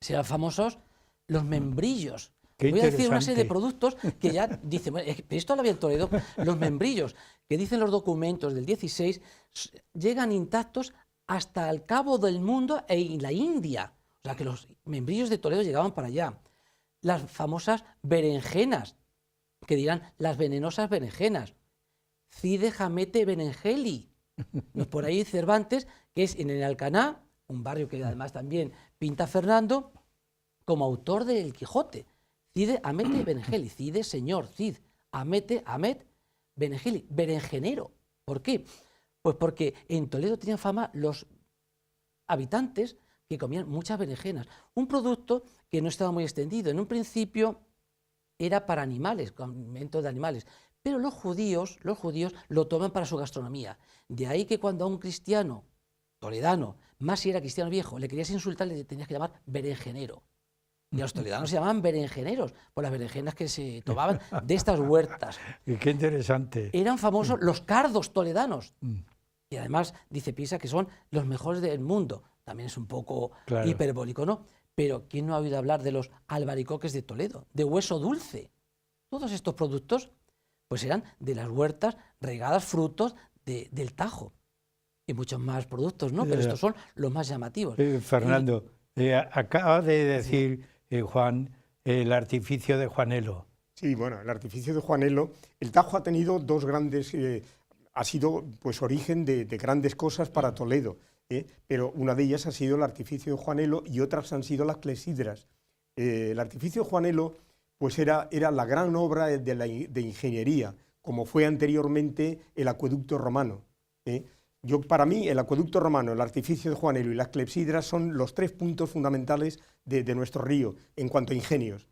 Serán famosos los membrillos. Qué Voy a decir una interesante. serie de productos que ya dicen, bueno, esto lo había en Toledo, los membrillos, que dicen los documentos del 16, llegan intactos hasta el cabo del mundo e la India. O sea que los membrillos de Toledo llegaban para allá. Las famosas berenjenas, que dirán las venenosas berenjenas. Cide jamete benengeli. Por ahí Cervantes, que es en el Alcaná, un barrio que además también pinta Fernando, como autor del Quijote. Cide amete benengeli, Cide señor, Cid, amete, amet, benengeli, berenjenero. ¿Por qué? Pues porque en Toledo tenían fama los habitantes que comían muchas berenjenas. Un producto que no estaba muy extendido. En un principio era para animales, alimentos de animales. Pero los judíos lo toman para su gastronomía. De ahí que cuando a un cristiano toledano, más si era cristiano viejo, le querías insultar, le tenías que llamar berenjenero. Y a los toledanos se llamaban berenjeneros por las berenjenas que se tomaban de estas huertas. Qué interesante. Eran famosos los cardos toledanos. Y además dice Pisa que son los mejores del mundo. También es un poco Claro. hiperbólico, ¿no? Pero ¿quién no ha oído hablar de los albaricoques de Toledo? De hueso dulce. Todos estos productos pues eran de las huertas regadas frutos del Tajo. Y muchos más productos, ¿no? Pero estos son los más llamativos. Fernando, Acaba de decir, Juan, el artificio de Juanelo. Sí, bueno, el artificio de Juanelo, el Tajo ha tenido dos grandes, ha sido pues origen de grandes cosas para Toledo, pero una de ellas ha sido el artificio de Juanelo y otras han sido las clepsidras. El artificio de Juanelo pues era la gran obra de ingeniería, como fue anteriormente el acueducto romano. Para mí, el acueducto romano, el artificio de Juanelo y las clepsidras son los tres puntos fundamentales de nuestro río en cuanto a ingenios.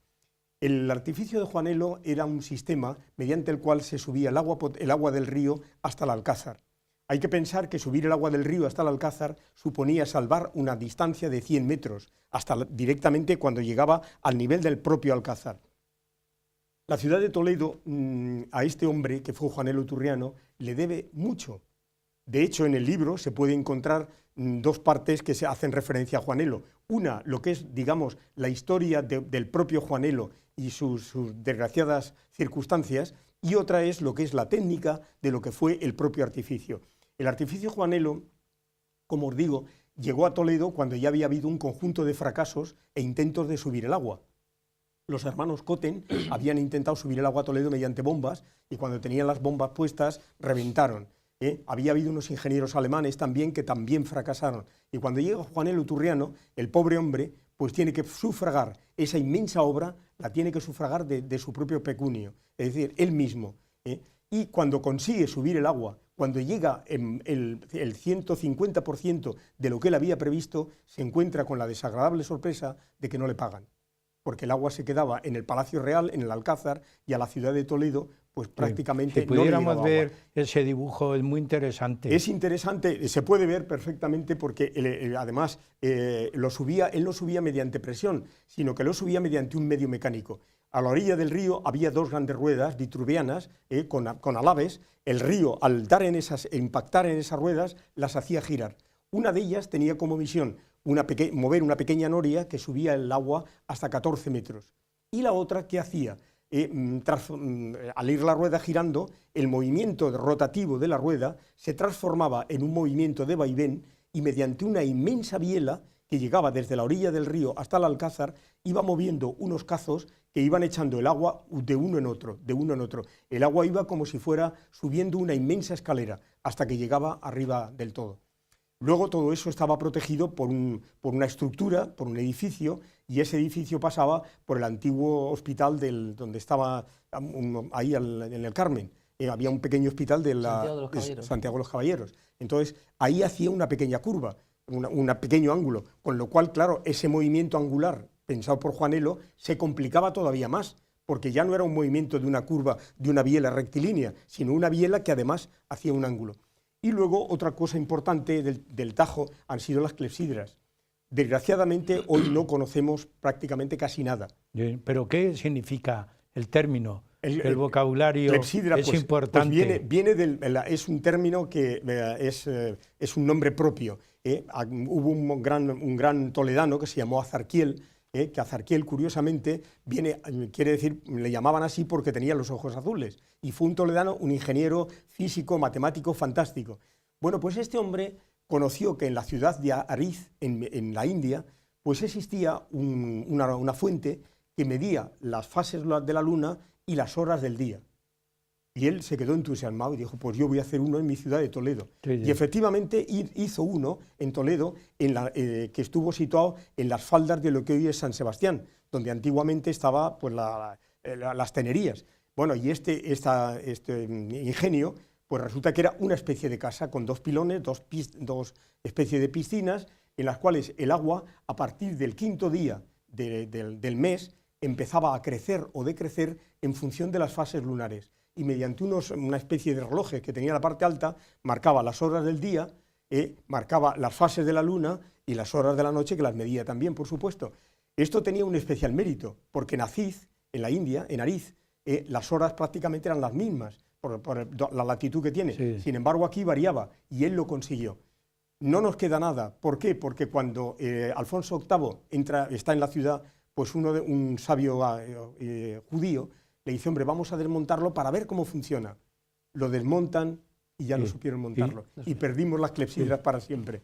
El artificio de Juanelo era un sistema mediante el cual se subía el agua del río hasta el Alcázar. Hay que pensar que subir el agua del río hasta el Alcázar suponía salvar una distancia de 100 metros, hasta directamente cuando llegaba al nivel del propio Alcázar. La ciudad de Toledo, a este hombre, que fue Juanelo Turriano, le debe mucho. De hecho, en el libro se puede encontrar dos partes que se hacen referencia a Juanelo. Una, lo que es, digamos, la historia del propio Juanelo y sus desgraciadas circunstancias, y otra es lo que es la técnica de lo que fue el propio artificio. El artificio Juanelo, como os digo, llegó a Toledo cuando ya había habido un conjunto de fracasos e intentos de subir el agua. Los hermanos Cotten habían intentado subir el agua a Toledo mediante bombas y cuando tenían las bombas puestas reventaron. Había habido unos ingenieros alemanes también que también fracasaron. Y cuando llega Juanelo Turriano, el pobre hombre, pues tiene que sufragar esa inmensa obra, la tiene que sufragar de su propio pecunio, es decir, él mismo. Y cuando consigue subir el agua, cuando llega el 150% de lo que él había previsto, se encuentra con la desagradable sorpresa de que no le pagan, porque el agua se quedaba en el Palacio Real, en el Alcázar, y a la ciudad de Toledo, pues prácticamente si pudiéramos no le ver ese dibujo, es muy interesante. Es interesante, se puede ver perfectamente porque además él no subía mediante presión, sino que lo subía mediante un medio mecánico. A la orilla del río había dos grandes ruedas vitruvianas con alaves. El río, al impactar en esas ruedas, las hacía girar. Una de ellas tenía como misión mover una pequeña noria que subía el agua hasta 14 metros. Y la otra, ¿qué hacía? Al ir la rueda girando, el movimiento rotativo de la rueda se transformaba en un movimiento de vaivén y mediante una inmensa biela que llegaba desde la orilla del río hasta el Alcázar, iba moviendo unos cazos que iban echando el agua de uno en otro, de uno en otro. El agua iba como si fuera subiendo una inmensa escalera hasta que llegaba arriba del todo. Luego todo eso estaba protegido por una estructura, por un edificio, y ese edificio pasaba por el antiguo hospital donde estaba ahí en el Carmen. Había un pequeño hospital de Santiago de los Caballeros. Entonces ahí hacía una pequeña curva, un pequeño ángulo, con lo cual, claro, ese movimiento angular pensado por Juanelo se complicaba todavía más, porque ya no era un movimiento de una curva, de una biela rectilínea, sino una biela que además hacía un ángulo. Y luego otra cosa importante del Tajo han sido las clepsidras. Desgraciadamente hoy no conocemos prácticamente casi nada. ¿Pero qué significa el término? El vocabulario clepsidra, es importante. Pues es un término que es un nombre propio. Hubo un gran toledano que se llamó Azarquiel, que Azarquiel, curiosamente, quiere decir, le llamaban así porque tenía los ojos azules, y fue un toledano, un ingeniero físico, matemático, fantástico. Bueno, pues este hombre conoció que en la ciudad de Ariz, en la India, pues existía una fuente que medía las fases de la luna y las horas del día. Y él se quedó entusiasmado y dijo, pues yo voy a hacer uno en mi ciudad de Toledo. Sí. Y efectivamente hizo uno en Toledo, que estuvo situado en las faldas de lo que hoy es San Sebastián, donde antiguamente estaba pues, las tenerías. Bueno, y este ingenio, pues resulta que era una especie de casa con dos pilones, dos especies de piscinas, en las cuales el agua, a partir del quinto día del mes, empezaba a crecer o decrecer en función de las fases lunares. Y mediante una especie de relojes que tenía la parte alta, marcaba las horas del día, marcaba las fases de la luna y las horas de la noche, que las medía también, por supuesto. Esto tenía un especial mérito, porque en Aziz, en la India, en Ariz, las horas prácticamente eran las mismas, por la latitud que tiene. Sí. Sin embargo, aquí variaba, y él lo consiguió. No nos queda nada. ¿Por qué? Porque cuando Alfonso VIII está en la ciudad, pues un sabio judío le dice, hombre, vamos a desmontarlo para ver cómo funciona. Lo desmontan y ya no supieron montarlo. Y perdimos las clepsidras para siempre.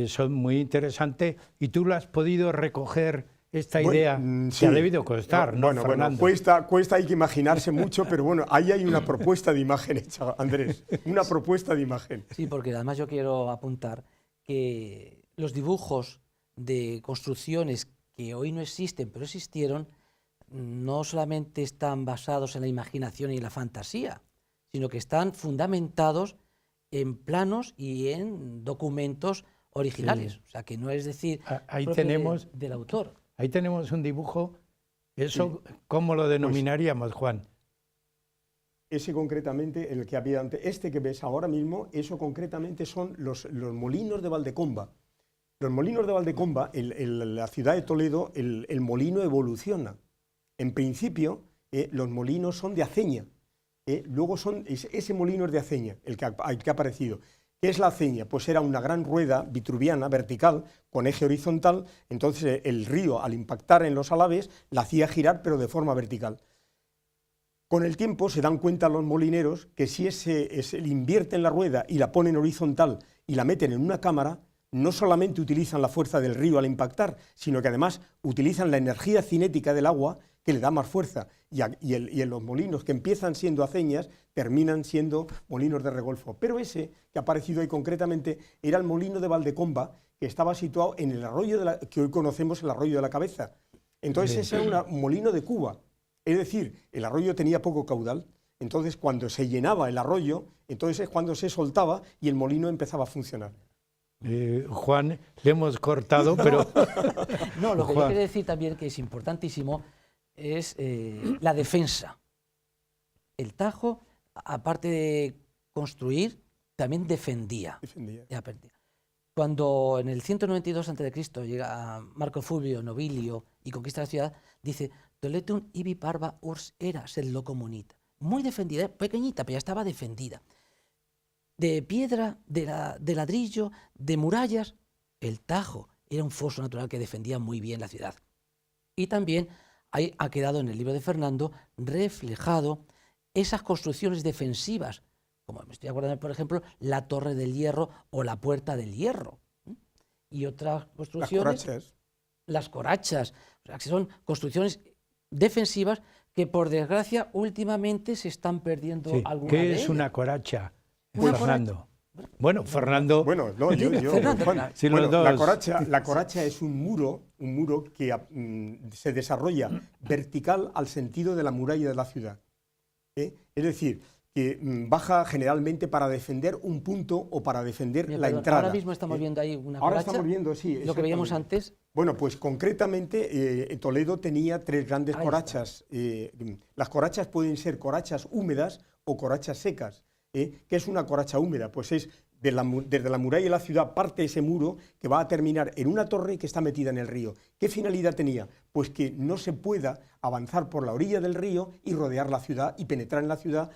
son muy interesantes y tú lo has podido recoger. Esta Bueno, idea sí. te ha debido costar, ¿no, Bueno, Fernando? cuesta, hay que imaginarse mucho, pero bueno, ahí hay una propuesta de imagen hecha, Andrés, una propuesta de imagen. Sí, porque además yo quiero apuntar que los dibujos de construcciones que hoy no existen, pero existieron, no solamente están basados en la imaginación y la fantasía, sino que están fundamentados en planos y en documentos originales. Sí. O sea, que no es decir ahí tenemos del autor. Ahí tenemos un dibujo. ¿Eso cómo lo denominaríamos, Juan? Ese concretamente, el que había antes, este que ves ahora mismo, eso concretamente son los molinos de Valdecomba. Los molinos de Valdecomba, en la ciudad de Toledo, el molino evoluciona. En principio, los molinos son de aceña. Luego ese molino es de aceña, el que ha aparecido. ¿Qué es la aceña? Pues era una gran rueda vitruviana, vertical, con eje horizontal. Entonces el río, al impactar en los alaves, la hacía girar, pero de forma vertical. Con el tiempo se dan cuenta los molineros que si invierten la rueda y la ponen horizontal y la meten en una cámara, no solamente utilizan la fuerza del río al impactar, sino que además utilizan la energía cinética del agua que le da más fuerza. Y en los molinos que empiezan siendo aceñas terminan siendo molinos de regolfo. Pero ese que ha aparecido ahí concretamente era el molino de Valdecomba, que estaba situado en el arroyo que hoy conocemos el arroyo de la Cabeza. Entonces ese era un molino de Cuba. Es decir, el arroyo tenía poco caudal. Entonces cuando se llenaba el arroyo, entonces es cuando se soltaba y el molino empezaba a funcionar. Juan, le hemos cortado, pero... No, lo que yo quiero decir también que es importantísimo es la defensa. El Tajo, aparte de construir, también defendía. Cuando en el 192 a.C. llega Marco Fulvio Nobilio y conquista la ciudad, dice Toletum ibi parva urs era, sed loco monita. Muy defendida, pequeñita, pero ya estaba defendida. De piedra, de ladrillo, de murallas, el Tajo era un foso natural que defendía muy bien la ciudad. Y también ahí ha quedado en el libro de Fernando reflejado esas construcciones defensivas, como me estoy acordando, por ejemplo, la Torre del Hierro o la Puerta del Hierro. Y otras construcciones, las corachas, o sea, que son construcciones defensivas que, por desgracia, últimamente se están perdiendo algunas de ellas. ¿Qué es una coracha, Fernando? Bueno, Fernando... Bueno, no, Fernando, Juan, sí, bueno, los la coracha es un muro que se desarrolla vertical al sentido de la muralla de la ciudad. Es decir, que baja generalmente para defender un punto o para defender la entrada. Ahora mismo estamos viendo ahí una coracha. Ahora estamos viendo, sí. Lo que veíamos antes. Bueno, pues concretamente Toledo tenía 3 grandes corachas. Las corachas pueden ser corachas húmedas o corachas secas. ¿Qué es una coracha húmeda? Pues es desde la muralla de la ciudad parte ese muro que va a terminar en una torre que está metida en el río. ¿Qué finalidad tenía? Pues que no se pueda avanzar por la orilla del río y rodear la ciudad y penetrar en la ciudad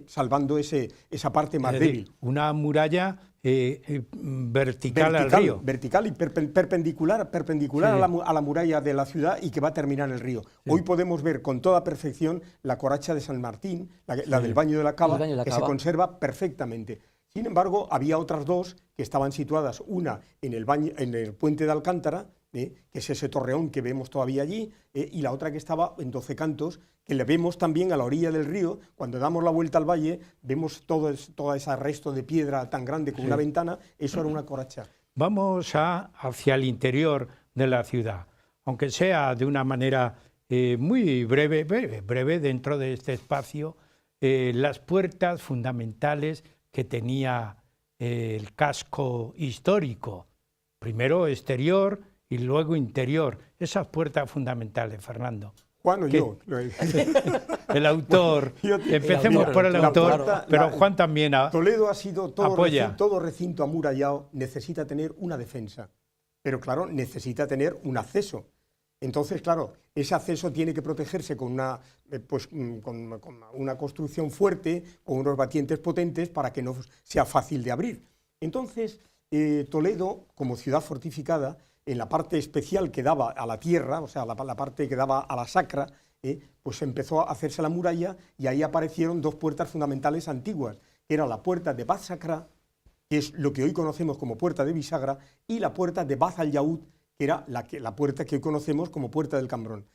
salvando esa parte más débil. Una muralla vertical al río. Vertical y perpendicular sí. a la muralla de la ciudad y que va a terminar en el río. Sí. Hoy podemos ver con toda perfección la coracha de San Martín, la del Baño de la Cava, que se conserva perfectamente. Sin embargo, había otras 2 que estaban situadas, una en el puente de Alcántara, que es ese torreón que vemos todavía allí, y la otra que estaba en 12 Cantos, que le vemos también a la orilla del río. Cuando damos la vuelta al valle, vemos todo ese resto de piedra tan grande como una ventana. Eso era una coracha. Vamos hacia el interior de la ciudad, aunque sea de una manera muy breve dentro de este espacio, las puertas fundamentales que tenía el casco histórico, primero exterior y luego interior, esas puertas fundamentales, Fernando. Juan o yo. El autor, empecemos por el autor, pero Juan también Toledo ha sido todo recinto amurallado, necesita tener una defensa, pero claro, necesita tener un acceso. Entonces, claro, ese acceso tiene que protegerse con una construcción fuerte, con unos batientes potentes para que no sea fácil de abrir. Entonces, Toledo, como ciudad fortificada, en la parte especial que daba a la tierra, o sea, la parte que daba a la sacra, pues empezó a hacerse la muralla y ahí aparecieron 2 puertas fundamentales antiguas, que era la puerta de Bat Sacra que es lo que hoy conocemos como puerta de bisagra, y la puerta de Bab al-Yaúd, que era la puerta que hoy conocemos como puerta del Cambrón.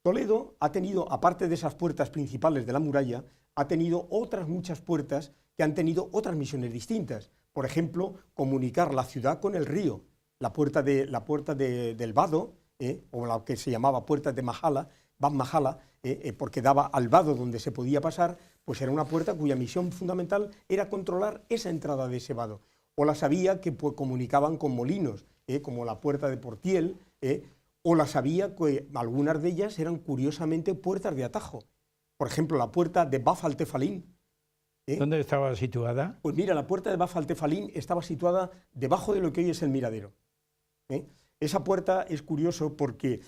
Toledo ha tenido, aparte de esas puertas principales de la muralla, ha tenido otras muchas puertas que han tenido otras misiones distintas. Por ejemplo, comunicar la ciudad con el río. La puerta del Vado, o la que se llamaba puerta de Mahala, Bab Mahala, porque daba al vado donde se podía pasar, pues era una puerta cuya misión fundamental era controlar esa entrada de ese vado. O las había que pues, comunicaban con molinos, como la puerta de Portiel, o las había que algunas de ellas eran curiosamente puertas de atajo. Por ejemplo, la puerta de Bab al-Tefalín. ¿Dónde estaba situada? Pues mira, la puerta de Bab al-Tefalín estaba situada debajo de lo que hoy es el miradero. Esa puerta es curioso porque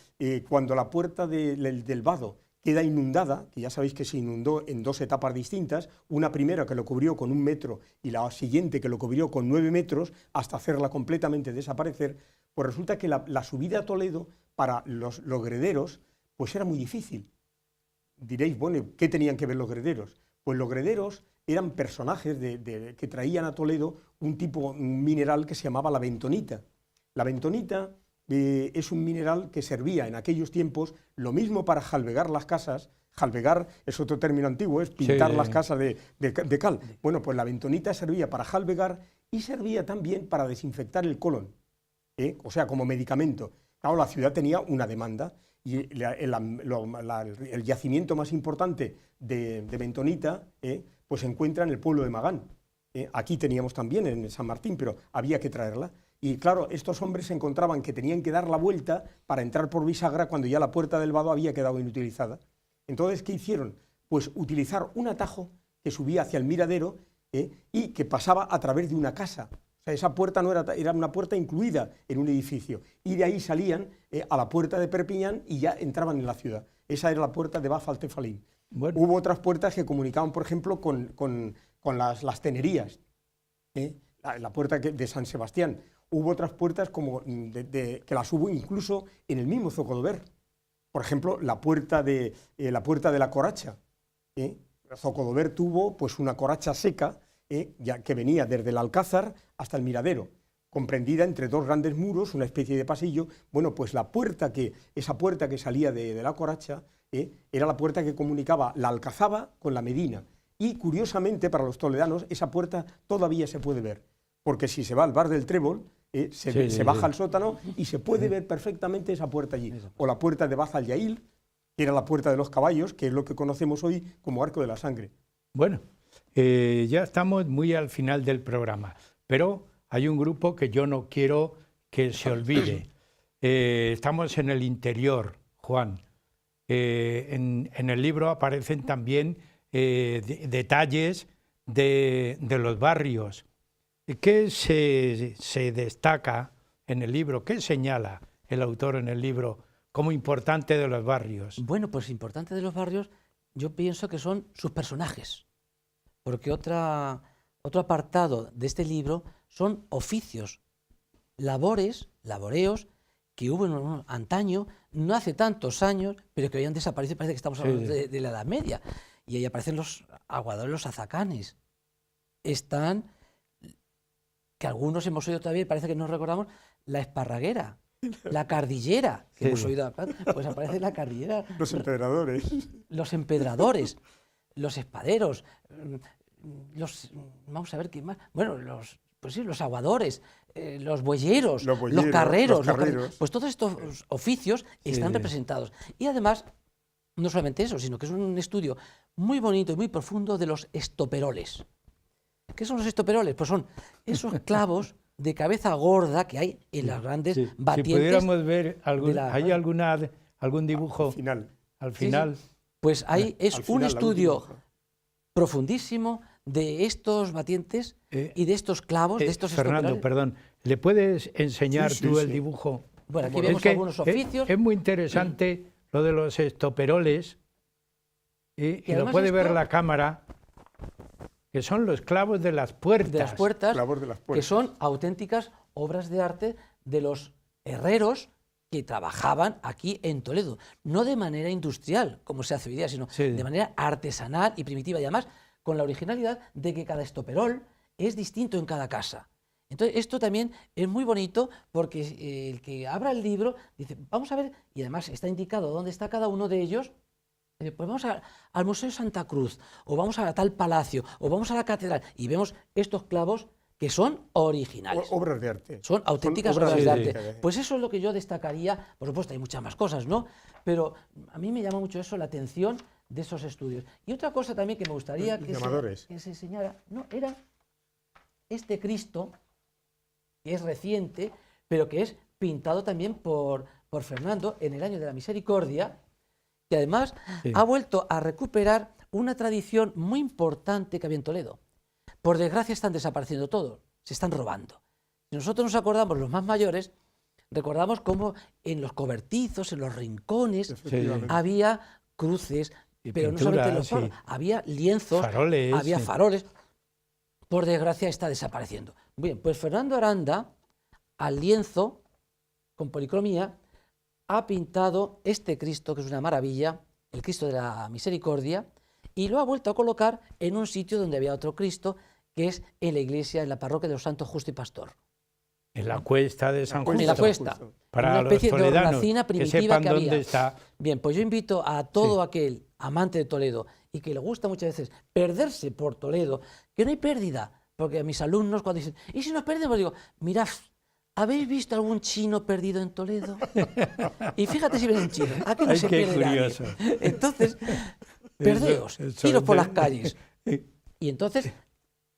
cuando la puerta del vado queda inundada, que ya sabéis que se inundó en dos etapas distintas, una primera que lo cubrió con 1 metro y la siguiente que lo cubrió con 9 metros, hasta hacerla completamente desaparecer, pues resulta que la subida a Toledo para los grederos pues era muy difícil. Diréis, bueno, ¿qué tenían que ver los grederos? Pues los grederos eran personajes que traían a Toledo un mineral que se llamaba la bentonita. La bentonita es un mineral que servía en aquellos tiempos lo mismo para jalbegar las casas. Jalbegar es otro término antiguo, es pintar las casas de cal. Bueno, pues la bentonita servía para jalbegar y servía también para desinfectar el colon, o sea, como medicamento. Claro, la ciudad tenía una demanda y el yacimiento más importante de bentonita pues se encuentra en el pueblo de Magán. Aquí teníamos también en San Martín, pero había que traerla. Y claro, estos hombres se encontraban que tenían que dar la vuelta para entrar por bisagra cuando ya la puerta del vado había quedado inutilizada. Entonces, ¿qué hicieron? Pues utilizar un atajo que subía hacia el miradero y que pasaba a través de una casa. O sea, esa puerta no era una puerta incluida en un edificio. Y de ahí salían a la puerta de Perpiñán y ya entraban en la ciudad. Esa era la puerta de Bab al-Tefalín. Bueno. Hubo otras puertas que comunicaban, por ejemplo, con las tenerías. La puerta de San Sebastián. Hubo otras puertas como que las hubo incluso en el mismo Zocodover. Por ejemplo, la puerta de la Coracha. Zocodover tuvo pues una coracha seca ya que venía desde el Alcázar hasta el Miradero, comprendida entre dos grandes muros, una especie de pasillo. Bueno, pues esa puerta que salía de la Coracha era la puerta que comunicaba la Alcazaba con la Medina. Y curiosamente para los toledanos esa puerta todavía se puede ver, porque si se va al bar del Trébol, se baja al sótano y se puede ver perfectamente esa puerta allí. O la puerta de Bab al-Yail, que era la puerta de los caballos, que es lo que conocemos hoy como Arco de la Sangre. Bueno, ya estamos muy al final del programa, pero hay un grupo que yo no quiero que se olvide. Estamos en el interior, Juan. En el libro aparecen también detalles de los barrios. ¿Qué se destaca en el libro? ¿Qué señala el autor en el libro como importante de los barrios? Bueno, pues importante de los barrios yo pienso que son sus personajes, porque otro apartado de este libro son oficios, laboreos que hubo en antaño, no hace tantos años, pero que hoy han desaparecido, parece que estamos hablando de la Edad Media, y ahí aparecen los aguadores, los azacanes. Están, que algunos hemos oído todavía y parece que no recordamos, la esparraguera, la cardillera, que hemos oído, pues aparece la cardillera. Los empedradores. Los empedradores, los espaderos, vamos a ver qué más, bueno, los aguadores, los bueyeros, los carreros. Pues todos estos oficios están representados. Y además, no solamente eso, sino que es un estudio muy bonito y muy profundo de los estoperoles. ¿Qué son los estoperoles? Pues son esos clavos de cabeza gorda que hay en las grandes batientes. Si pudiéramos ver, ¿hay algún dibujo al final? Sí. Pues ahí es un estudio profundísimo de estos batientes y de estos clavos, de estos estoperoles. Fernando, perdón, ¿le puedes enseñar tú el dibujo? Bueno, aquí vemos algunos oficios. Es muy interesante lo de los estoperoles y lo puede ver la cámara, que son los clavos de las puertas. Clavos de las puertas. Que son auténticas obras de arte de los herreros que trabajaban aquí en Toledo. No de manera industrial, como se hace hoy día, sino de manera artesanal y primitiva. Y además, con la originalidad de que cada estoperol es distinto en cada casa. Entonces, esto también es muy bonito porque el que abra el libro dice, vamos a ver, y además está indicado dónde está cada uno de ellos. Pues vamos al Museo Santa Cruz, o vamos a tal palacio, o vamos a la catedral, y vemos estos clavos que son originales. Obras de arte. Son auténticas Son obras de sí, arte. Pues eso es lo que yo destacaría. Por supuesto, hay muchas más cosas, ¿no? Pero a mí me llama mucho eso, la atención de esos estudios. Y otra cosa también que me gustaría que se enseñara, no, era este Cristo, que es reciente, pero que es pintado también por Fernando en el año de la Misericordia, que además ha vuelto a recuperar una tradición muy importante que había en Toledo. Por desgracia están desapareciendo todos, se están robando. Si nosotros nos acordamos, los más mayores, recordamos cómo en los cobertizos, en los rincones, había cruces, y pero pintura, no solamente los faros, había lienzos, faroles, había faroles. Por desgracia está desapareciendo. Bien, pues Fernando Aranda, al lienzo, con policromía, ha pintado este Cristo, que es una maravilla, el Cristo de la Misericordia, y lo ha vuelto a colocar en un sitio donde había otro Cristo, que es en la iglesia, en la parroquia de los Santos Justo y Pastor. En la cuesta de San Justo. En la cuesta. Para una especie los de toledanos, hornacina primitiva que sepan que había. Dónde está. Bien, pues yo invito a todo aquel amante de Toledo y que le gusta muchas veces perderse por Toledo, que no hay pérdida, porque a mis alumnos cuando dicen, ¿y si nos perdemos? Digo, mirad, ¿habéis visto algún chino perdido en Toledo? Y fíjate si ven un chino, aquí no se pierde nadie. Entonces, perdeos, iros por las calles. Y entonces,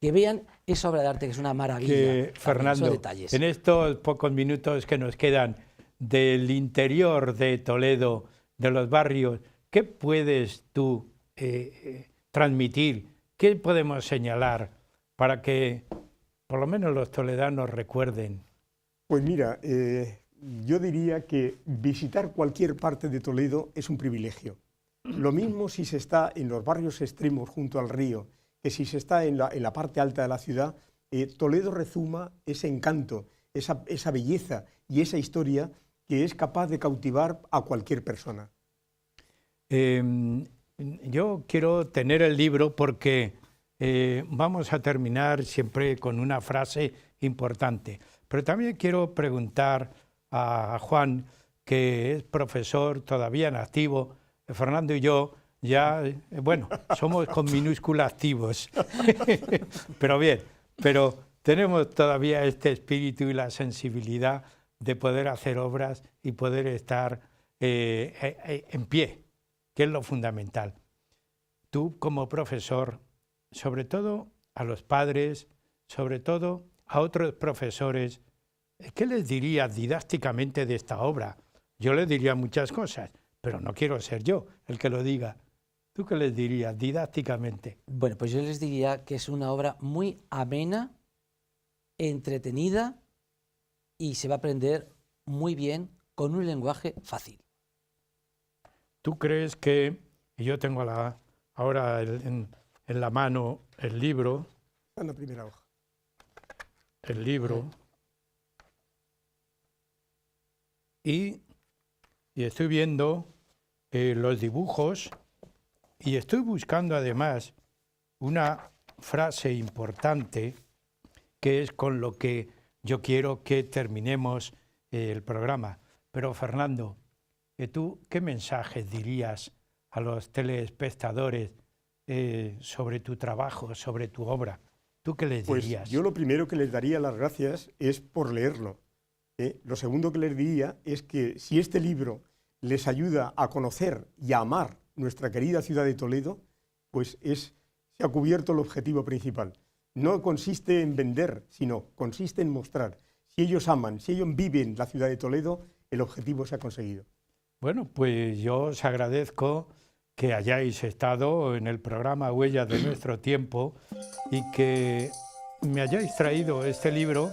que vean esa obra de arte que es una maravilla. Fernando, en estos pocos minutos que nos quedan del interior de Toledo, de los barrios, ¿qué puedes tú transmitir? ¿Qué podemos señalar para que por lo menos los toledanos recuerden? Pues mira, yo diría que visitar cualquier parte de Toledo es un privilegio. Lo mismo si se está en los barrios extremos junto al río, que si se está en la parte alta de la ciudad. Toledo rezuma ese encanto, esa belleza y esa historia que es capaz de cautivar a cualquier persona. Yo quiero tener el libro porque vamos a terminar siempre con una frase importante. Pero también quiero preguntar a Juan, que es profesor todavía en activo. Fernando y yo ya, bueno, somos con minúscula activos. Pero bien, pero tenemos todavía este espíritu y la sensibilidad de poder hacer obras y poder estar en pie, que es lo fundamental. Tú como profesor, sobre todo a los padres, sobre todo a otros profesores, ¿qué les dirías didácticamente de esta obra? Yo les diría muchas cosas, pero no quiero ser yo el que lo diga. ¿Tú qué les dirías didácticamente? Bueno, pues yo les diría que es una obra muy amena, entretenida y se va a aprender muy bien con un lenguaje fácil. ¿Tú crees que, y yo tengo ahora en la mano el libro? En la primera hoja. El libro. Y estoy viendo los dibujos y estoy buscando además una frase importante que es con lo que yo quiero que terminemos el programa. Pero Fernando, ¿tú qué mensajes dirías a los telespectadores sobre tu trabajo, sobre tu obra? ¿Tú qué les dirías? Pues yo lo primero que les daría las gracias es por leerlo. Lo segundo que les diría es que si este libro les ayuda a conocer y a amar nuestra querida ciudad de Toledo, pues se ha cubierto el objetivo principal. No consiste en vender, sino consiste en mostrar. Si ellos aman, si ellos viven la ciudad de Toledo, el objetivo se ha conseguido. Bueno, pues yo os agradezco que hayáis estado en el programa Huellas de Nuestro Tiempo y que me hayáis traído este libro.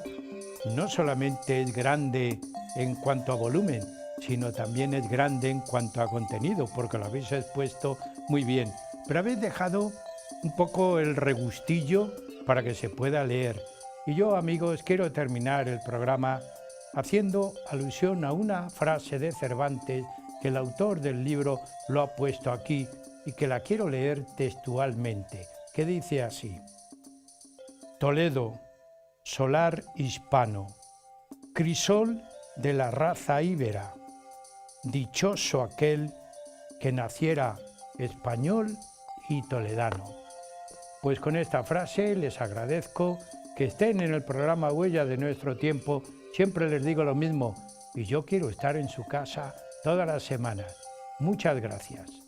No solamente es grande en cuanto a volumen, sino también es grande en cuanto a contenido, porque lo habéis expuesto muy bien. Pero habéis dejado un poco el regustillo para que se pueda leer. Y yo, amigos, quiero terminar el programa haciendo alusión a una frase de Cervantes que el autor del libro lo ha puesto aquí y que la quiero leer textualmente, que dice así: Toledo, solar hispano, crisol de la raza íbera, dichoso aquel que naciera español y toledano. Pues con esta frase les agradezco que estén en el programa Huella de Nuestro Tiempo. Siempre les digo lo mismo, y yo quiero estar en su casa todas las semanas. Muchas gracias.